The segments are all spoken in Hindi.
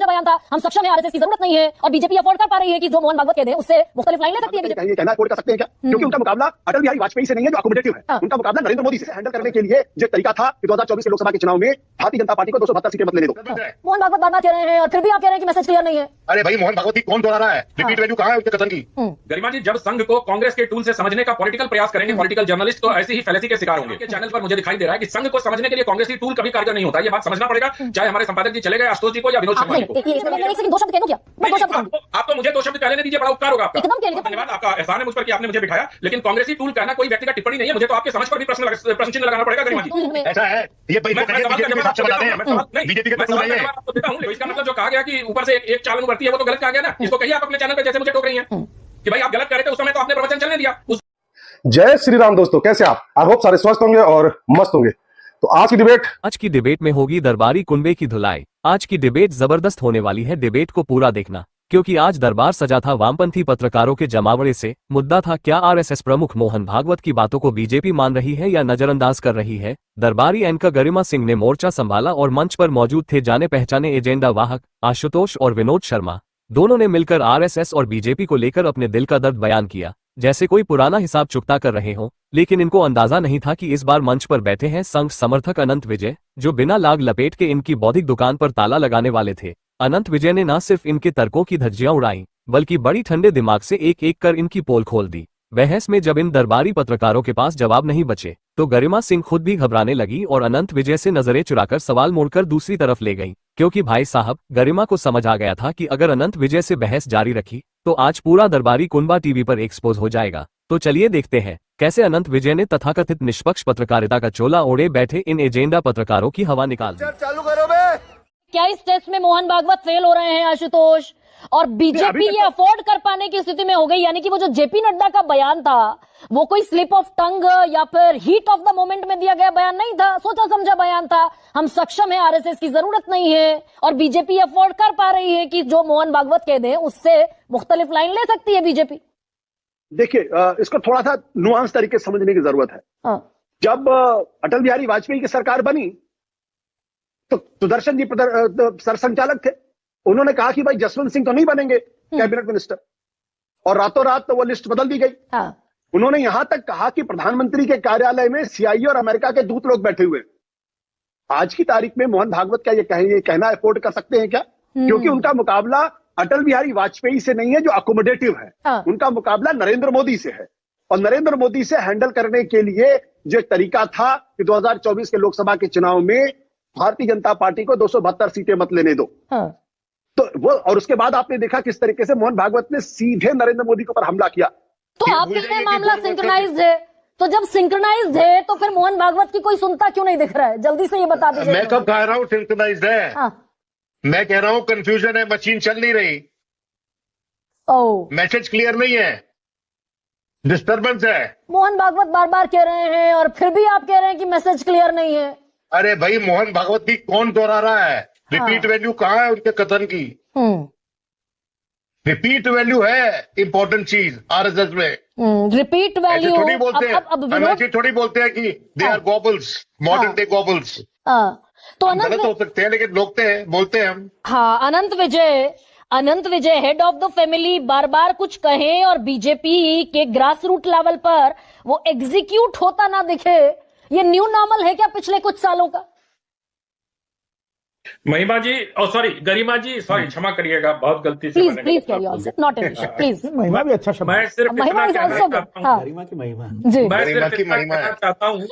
बयान था, हम सक्षम है, आरएसएस की जरूरत नहीं है और बीजेपी अफोर्ड कर पा रही है कि जो मोहन भागवत कह दे उससे मुख्तलिफ लाइन ले सकती है। ये कहना अफोर्ड कर सकते हैं क्या? क्योंकि उनका मुकाबला अटल बिहारी वाजपेयी से नहीं है जो अकोमोडेटिव है। उनका मुकाबला नरेंद्र मोदी से हैंडल करने के लिए जो तरीका था कि 2024 के लोकसभा के चुनाव में भारतीय जनता पार्टी को 272 सीटें मत लेने दो। मोहन भागवत बार बार कह रहे हैं और फिर भी आप कह रहे हैं कि मैसेज क्लियर नहीं है। अरे भाई मोहन भागवत की कौन दोहरा रहा है? रिपीट वैल्यू कहां है उनके कथन की? गरिमा जी, जब संघ को कांग्रेस के टूल से समझने का पॉलिटिकल प्रयास करेंगे पॉलिटिकल जर्नलिस्ट तो ऐसी ही फैलेसी के शिकार होंगे। चैनल पर मुझे दिखाई दे रहा है कि संघ को समझने के लिए कांग्रेस की टूल कभी कारगर नहीं होता। ये बात समझना पड़ेगा, चाहे हमारे संपादक जी चले गए आशुतोष जी को या विनोद शर्मा जी को। आप तो मुझे 2 शब्द कहने दीजिए, बड़ा उपकार होगा आपका। धन्यवाद, आपका एहसान है मुझ पर कि आपने मुझे बिठाया, लेकिन कांग्रेसी टूल कहना कोई व्यक्तिगत टिप्पणी नहीं है। मुझे तो आपके समझ पर भी प्रश्न चिन्ह लगाना पड़ेगा गरिमा जी। ऐसा है, ये बीजेपी के टूल नहीं है। इसका मतलब जो कहा गया कि ऊपर से एक चालन बढ़ती है वो तो गलत कहा गया ना। इसको कहिए आप अपने चैनल पर, जैसे मुझे टोक रही हैं कि भाई आप गलत कर रहे थे उस समय तो आपने प्रवचन चलने दिया। जय श्री राम दोस्तों, कैसे आप? आई होप सारे स्वस्थ होंगे और मस्त होंगे। तो आज की डिबेट में होगी दरबारी कुनबे की धुलाई। आज की डिबेट जबरदस्त होने वाली है, डिबेट को पूरा देखना, क्योंकि आज दरबार सजा था वामपंथी पत्रकारों के जमावड़े से। मुद्दा था, क्या आरएसएस प्रमुख मोहन भागवत की बातों को बीजेपी मान रही है या नजरअंदाज कर रही है। दरबारी एंकर गरिमा सिंह ने मोर्चा संभाला और मंच पर मौजूद थे जाने पहचाने एजेंडा वाहक आशुतोष और विनोद शर्मा। दोनों ने मिलकर आरएसएस और बीजेपी को लेकर अपने दिल का दर्द बयान किया, जैसे कोई पुराना हिसाब चुकता कर रहे हो। लेकिन इनको अंदाजा नहीं था कि इस बार मंच पर बैठे हैं संघ समर्थक अनंत विजय, जो बिना लाग लपेट के इनकी बौद्धिक दुकान पर ताला लगाने वाले थे। अनंत विजय ने न सिर्फ इनके तर्कों की धज्जियां उड़ाई, बल्कि बड़ी ठंडे दिमाग से एक एक कर इनकी पोल खोल दी। बहस में जब इन दरबारी पत्रकारों के पास जवाब नहीं बचे, तो गरिमा सिंह खुद भी घबराने लगी और अनंत विजय से नजरें चुराकर सवाल मोड़कर दूसरी तरफ ले गई, क्योंकि भाई साहब गरिमा को समझ आ गया था कि अगर अनंत विजय से बहस जारी रखी तो आज पूरा दरबारी कुनबा टीवी पर एक्सपोज हो जाएगा। तो चलिए देखते हैं कैसे अनंत विजय ने तथाकथित निष्पक्ष पत्रकारिता का चोला ओढ़े बैठे इन एजेंडा पत्रकारों की हवा निकाल दी। चालू करो बे। क्या इस टेस्ट में मोहन भागवत फेल हो रहे हैं आशुतोष, और बीजेपी ये अफोर्ड कर पाने की स्थिति में हो गई? यानी कि वो जो जेपी नड्डा का बयान था वो कोई स्लिप ऑफ टंग या फिर हीट ऑफ द मोमेंट में दिया गया बयान नहीं था, सोचा समझा बयान था। हम सक्षम है, आरएसएस की जरूरत नहीं है और बीजेपी अफोर्ड कर पा रही है कि जो मोहन भागवत कह दे उससे मुख्तलिफ लाइन ले सकती है बीजेपी। देखिए, इसको थोड़ा सा नुआंस तरीके से समझने की जरूरत है। जब अटल बिहारी वाजपेयी की सरकार बनी तो सुदर्शन जी सरसंचालक थे। उन्होंने कहा कि भाई जसवंत सिंह तो नहीं बनेंगे कैबिनेट मिनिस्टर, और रातों रात तो वो लिस्ट बदल दी गई। उन्होंने यहां तक कहा कि प्रधानमंत्री के कार्यालय में सीआईए और अमेरिका के दूत लोग बैठे हुए। आज की तारीख में मोहन भागवत का ये कहना अफोर्ड कर सकते हैं क्या? क्योंकि उनका मुकाबला अटल बिहारी वाजपेयी से नहीं है जो अकोमोडेटिव है। उनका मुकाबला नरेंद्र मोदी से है, और नरेंद्र मोदी से हैंडल करने के लिए जो तरीका था कि 2024 के लोकसभा के चुनाव में भारतीय जनता पार्टी को 272 सीटें मत लेने दो। तो वो, और उसके बाद आपने देखा किस तरीके से मोहन भागवत ने सीधे नरेंद्र मोदी के ऊपर हमला किया। तो आप कह रहे हैं मामला सिंक्रोनाइज्ड है, तो जब सिंक्रोनाइज्ड है तो फिर मोहन भागवत की कोई सुनता क्यों नहीं दिख रहा है? जल्दी से ये बता दीजिए। मैं कब कह रहा हूं सिंक्रोनाइज्ड है? मैं कह रहा हूं कंफ्यूजन है, मशीन चल नहीं रही, मैसेज क्लियर नहीं है, डिस्टर्बेंस है। मोहन भागवत बार बार कह रहे हैं और फिर भी आप कह रहे हैं कि मैसेज क्लियर नहीं है। अरे भाई मोहन भागवत की कौन दोहरा रहा है? रिपीट वैल्यू कहां है उनके कथन की? रिपीट वैल्यू है इंपॉर्टेंट चीज आरएसएस में। रिपीट वैल्यू थोड़ी बोलते हैं, थोड़ी बोलते हैं कि they are Goebbels, modern day Goebbels. तो गलत हो सकते हैं लेकिन बोलते हैं हम। हाँ, अनंत विजय हेड ऑफ द फैमिली बार बार कुछ कहें और बीजेपी के ग्रास रूट लेवल पर वो एग्जीक्यूट होता ना दिखे, ये न्यू नॉर्मल है क्या पिछले कुछ सालों का? महिमा जी, सॉरी गरिमा जी, सॉरी क्षमा करिएगा, बहुत गलती से मैंने please not an issue, please. महिमा भी अच्छा शब्द। मैं सिर्फ इतना कहना चाहता हूँ कि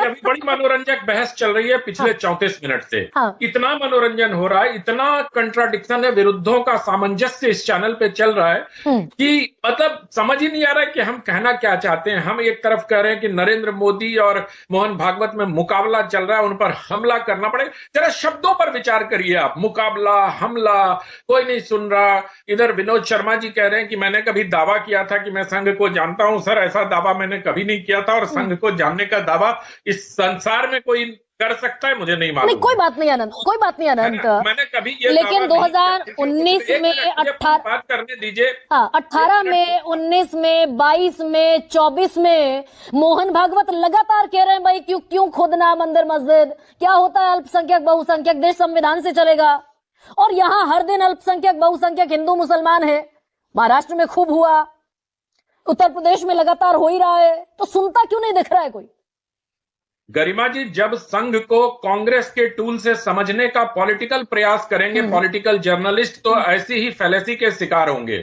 अभी बड़ी मनोरंजक बहस चल रही है पिछले 34 मिनट से। इतना मनोरंजन हो रहा है, इतना कंट्राडिक्शन है, विरुद्धों का सामंजस्य इस चैनल पे चल रहा है कि मतलब समझ ही नहीं आ रहा है कि हम कहना क्या चाहते हैं। हम एक तरफ कह रहे हैं कि नरेंद्र मोदी और मोहन भागवत में मुकाबला चल रहा है, उन पर हमला करना पड़ेगा। जरा शब्दों पर विचार करिए आप, मुकाबला, हमला, कोई नहीं सुन रहा। इधर विनोद शर्मा जी कह रहे हैं कि मैंने कभी दावा किया था कि मैं संघ को जानता हूं। सर, ऐसा दावा मैंने कभी नहीं किया था, और संघ को जानने का दावा इस संसार में कोई कर सकता है, मुझे नहीं मालूम। नहीं, कोई बात नहीं अनंत, कोई बात नहीं अनंत। मैंने कभी ये लेकिन 2019 में 18 बात करने दीजिए। 18 में, 19 में, 22 में, 24 में मोहन भागवत लगातार कह रहे हैं भाई क्यों खोदना मंदिर मस्जिद, क्या होता है अल्पसंख्यक बहुसंख्यक, देश संविधान से चलेगा। और यहां हर दिन अल्पसंख्यक बहुसंख्यक हिंदू मुसलमान है, महाराष्ट्र में खूब हुआ, उत्तर प्रदेश में लगातार हो ही रहा है, तो सुनता क्यों नहीं दिख रहा है कोई? गरिमा जी, जब संघ को कांग्रेस के टूल से समझने का पॉलिटिकल प्रयास करेंगे पॉलिटिकल जर्नलिस्ट, तो ऐसी ही फैलेसी के शिकार होंगे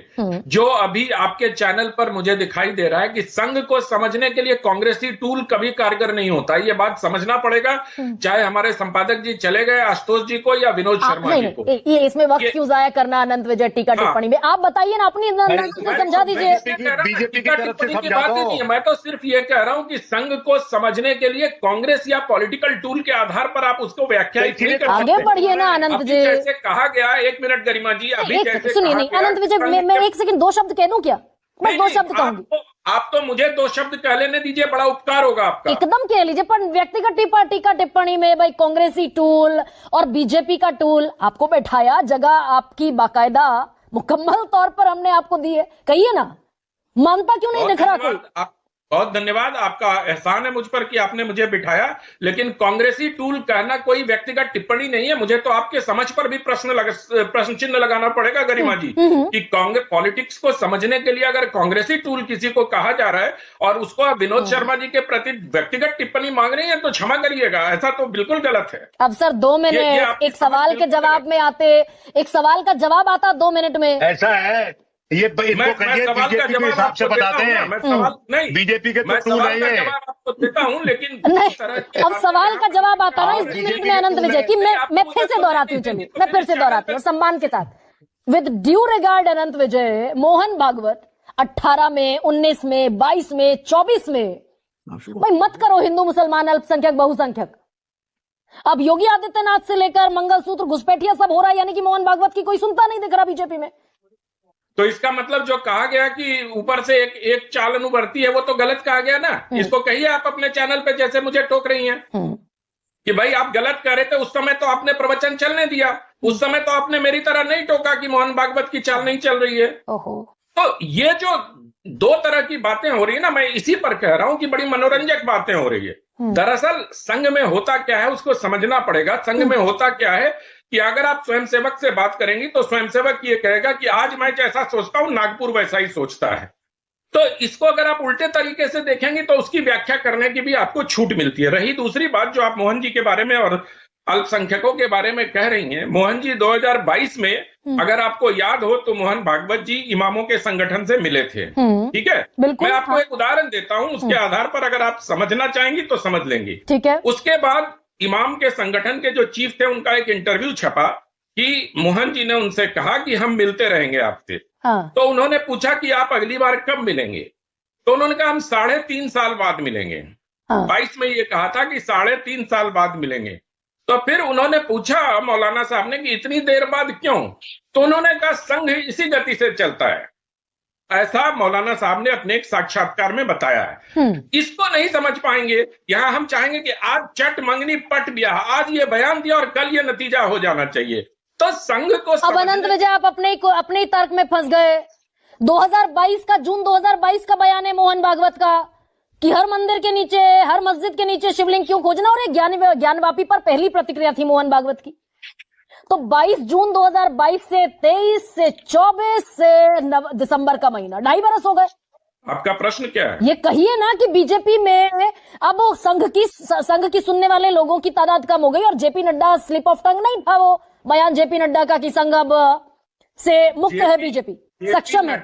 जो अभी आपके चैनल पर मुझे दिखाई दे रहा है कि संघ को समझने के लिए कांग्रेसी टूल कभी कारगर नहीं होता। ये बात समझना पड़ेगा, चाहे हमारे संपादक जी चले गए आशुतोष जी को या विनोद शर्मा जी को। ये इसमें वक्त क्यों जाया करना अनंत विजय टीका टिप्पणी में? आप बताइए ना, अपनी समझा दीजिए। बीजेपी की तरफ से बात नहीं है, मैं तो सिर्फ ये कह रहा हूं कि संघ को समझने के लिए कांग्रेस या पॉलिटिकल टूल के आधार पर आप उसको व्याख्यायित नहीं कर सकते। आगे बढ़िए ना अनंत जी। जैसे कहा गया, एक मिनट गरिमा जी, अभी जैसे सुनिए, नहीं अनंत विजय, मैं एक सेकंड 2 शब्द कह दूं क्या? मैं 2 शब्द कहूंगी। आप तो मुझे 2 शब्द कह लेने दीजिए, बड़ा उपकार होगा आपका। एकदम कह लीजिए, पर व्यक्तिगत टीका टिप्पणी में भाई कांग्रेसी टूल और बीजेपी का टूल आपको बैठाया, जगह आपकी बाकायदा मुकम्मल तौर पर हमने आपको दी है, कहिए ना, मानता क्यों नहीं दिख रहा कोई? बहुत धन्यवाद, आपका एहसान है मुझ पर कि आपने मुझे बिठाया, लेकिन कांग्रेसी टूल कहना कोई व्यक्तिगत टिप्पणी नहीं है। मुझे तो आपके समझ पर भी प्रश्न चिन्ह लगाना पड़ेगा गरिमा जी, कि कांग्रेस पॉलिटिक्स को समझने के लिए अगर कांग्रेसी टूल किसी को कहा जा रहा है और उसको आप विनोद शर्मा जी के प्रति व्यक्तिगत टिप्पणी मांग रही है, तो क्षमा करिएगा, ऐसा तो बिल्कुल गलत है। अब सर 2 मिनट एक सवाल के जवाब में आते, एक सवाल का जवाब आता 2 मिनट में। ऐसा है, ये इनको कहिए बीजेपी के हिसाब से बताते हैं, नहीं बीजेपी के तो टूल है ये। आपको देता हूं, लेकिन अब सवाल का जवाब आता ना इस 2 मिनट में अनंत विजय की मैं फिर से दोहराती हूँ, चलिए मैं फिर से दोहराती हूँ सम्मान के साथ। विद ड्यू रिगार्ड अनंत विजय, मोहन भागवत 18 में, 19 में, 22 में, 24 में, भाई मत करो हिंदू मुसलमान अल्पसंख्यक बहुसंख्यक। अब योगी आदित्यनाथ से लेकर मंगलसूत्र घुसपैठिया सब हो रहा है, यानी कि मोहन भागवत की कोई सुनता नहीं दिख रहा बीजेपी में। तो इसका मतलब जो कहा गया कि ऊपर से एक चाल उभरती है, वो तो गलत कहा गया ना। इसको कहिए आप अपने चैनल पे, जैसे मुझे टोक रही हैं कि भाई आप गलत कह रहे थे, उस समय तो आपने प्रवचन चलने दिया, उस समय तो आपने मेरी तरह नहीं टोका कि मोहन भागवत की चाल नहीं चल रही है। तो ये जो 2 तरह की बातें हो रही है ना, मैं इसी पर कह रहा हूं कि बड़ी मनोरंजक बातें हो रही है। दरअसल संघ में होता क्या है उसको समझना पड़ेगा। संघ में होता क्या है कि अगर आप स्वयंसेवक से बात करेंगी तो स्वयंसेवक ये कहेगा कि आज मैं जैसा सोचता हूं नागपुर वैसा ही सोचता है। तो इसको अगर आप उल्टे तरीके से देखेंगे तो उसकी व्याख्या करने की भी आपको छूट मिलती है। रही दूसरी बात जो आप मोहन जी के बारे में और अल्पसंख्यकों के बारे में कह रही हैं, मोहन जी 2022 में अगर आपको याद हो तो मोहन भागवत जी इमामों के संगठन से मिले थे, ठीक है। मैं आपको एक उदाहरण देता हूं, उसके आधार पर अगर आप समझना चाहेंगी तो समझ लेंगी, ठीक है। उसके बाद इमाम के संगठन के जो चीफ थे उनका एक इंटरव्यू छपा कि मोहन जी ने उनसे कहा कि हम मिलते रहेंगे आपसे। तो उन्होंने पूछा कि आप अगली बार कब मिलेंगे, तो उन्होंने कहा हम 3.5 साल बाद मिलेंगे। 22 में ये कहा था कि 3.5 साल बाद मिलेंगे। तो फिर उन्होंने पूछा मौलाना साहब ने कि इतनी देर बाद क्यों, तो उन्होंने कहा संघ इसी गति से चलता है, ऐसा मौलाना साहब ने अपने एक साक्षात्कार में बताया है। इसको नहीं समझ पाएंगे। यहां हम चाहेंगे कि आज चट मंगनी पट ब्याह, आज ये बयान दिया और कल ये नतीजा हो जाना चाहिए। तो संघ को अब अनंत विजय आप अपने तर्क में फंस गए। 2022 का जून 2022 का बयान है मोहन भागवत का कि हर मंदिर के नीचे, हर मस्जिद के नीचे शिवलिंग क्यों खोजना, और एक ज्ञानवापी पर पहली प्रतिक्रिया थी मोहन भागवत की। तो 22 जून 2022 से 23 से 24 से दिसंबर का महीना, 2.5 बरस हो गए। आपका प्रश्न क्या है? ये कहिए ना कि बीजेपी में अब संघ की सुनने वाले लोगों की तादाद कम हो गई, और JP Nadda slip of tongue नहीं था वो बयान जेपी नड्डा का कि संघ अब से मुक्त है, बीजेपी सक्षम है।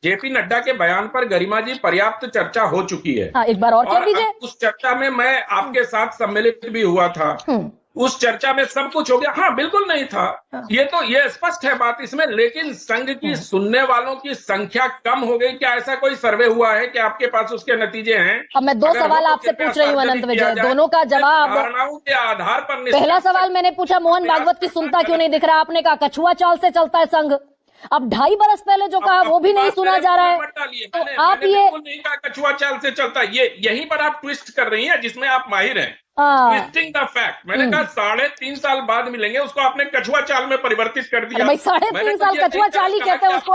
जेपी नड्डा के बयान पर गरिमा जी पर्याप्त चर्चा हो चुकी है। एक बार और कह दीजिए। उस चर्चा में मैं आपके साथ सम्मिलित भी हुआ था। उस चर्चा में सब कुछ हो गया। हाँ, बिल्कुल नहीं था, ये स्पष्ट है बात इसमें। लेकिन संघ की सुनने वालों की संख्या कम हो गई। क्या ऐसा कोई सर्वे हुआ है कि आपके पास उसके नतीजे हैं? अब मैं 2 सवाल आपसे पूछ रही हूँ अनंत विजय, दोनों का जवाब। धारणाओं के आधार पर पहला सवाल मैंने पूछा मोहन भागवत की सुनता क्यों नहीं दिख रहा, आपने कहा कछुआ चाल से चलता है संघ। अब 2.5 बरस पहले जो कहा वो भी नहीं सुना जा रहा है। तो आप ये नहीं कहा कछुआ चाल से चलता है, ये यहीं पर आप ट्विस्ट कर रही हैं जिसमें आप माहिर हैं। Twisting the fact. मैंने कहा 3.5 साल बाद मिलेंगे, उसको आपने कछुआ चाल में परिवर्तित कर दिया। भाई 3.5 साल कछुआ चाल ही कहते हैं उसको,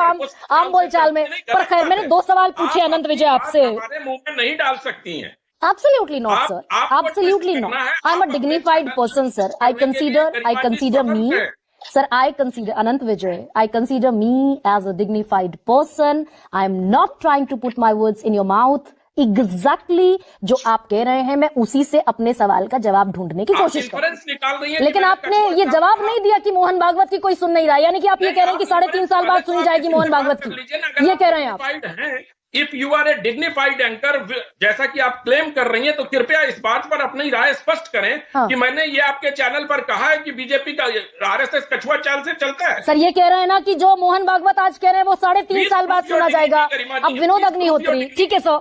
आम बोल चाल में। पर खैर मैंने 2 सवाल पूछे अनंत विजय आपसे। हमारे मुंह में नहीं डाल सकती हैं। Absolutely not, sir. Absolutely not. I'm a dignified person, sir. I consider me Sir, I consider Anant Vijay, I consider me as a dignified person. I am not trying to put my words in your mouth. Exactly जो आप कह रहे हैं मैं उसी से अपने सवाल का जवाब ढूंढने की कोशिश कर रही हूं। निकाल रही हैं लेकिन आपने ये जवाब नहीं दिया कि मोहन भागवत की कोई सुन नहीं रहा, यानी कि आप ये कह रहे हैं कि 3.5 साल बाद सुनी जाएगी मोहन भागवत की, ये कह रहे हैं आप। If you are a dignified anchor, जैसा कि आप क्लेम कर रही हैं, तो कृपया इस बात पर अपनी राय स्पष्ट करें कि मैंने ये आपके चैनल पर कहा है कि बीजेपी का आरएसएस कछुआ चाल से चलता है। सर ये कह रहे हैं ना कि जो मोहन भागवत आज कह रहे हैं वो 3.5 साल बाद सुना जाएगा। अब विनोद अग्निहोत्री, ठीक है सर,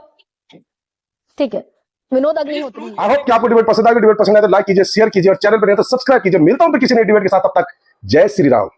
ठीक है, विनोद अग्निहोत्री। आई होप कि आपको डिबेट पसंद आएगा। डिबेट पसंद आए तो लाइक कीजिए, शेयर कीजिए और चैनल पर नहीं तो सब्सक्राइब कीजिए। मिलता हूं फिर किसी नए डिबेट के साथ, तब तक जय श्री राम।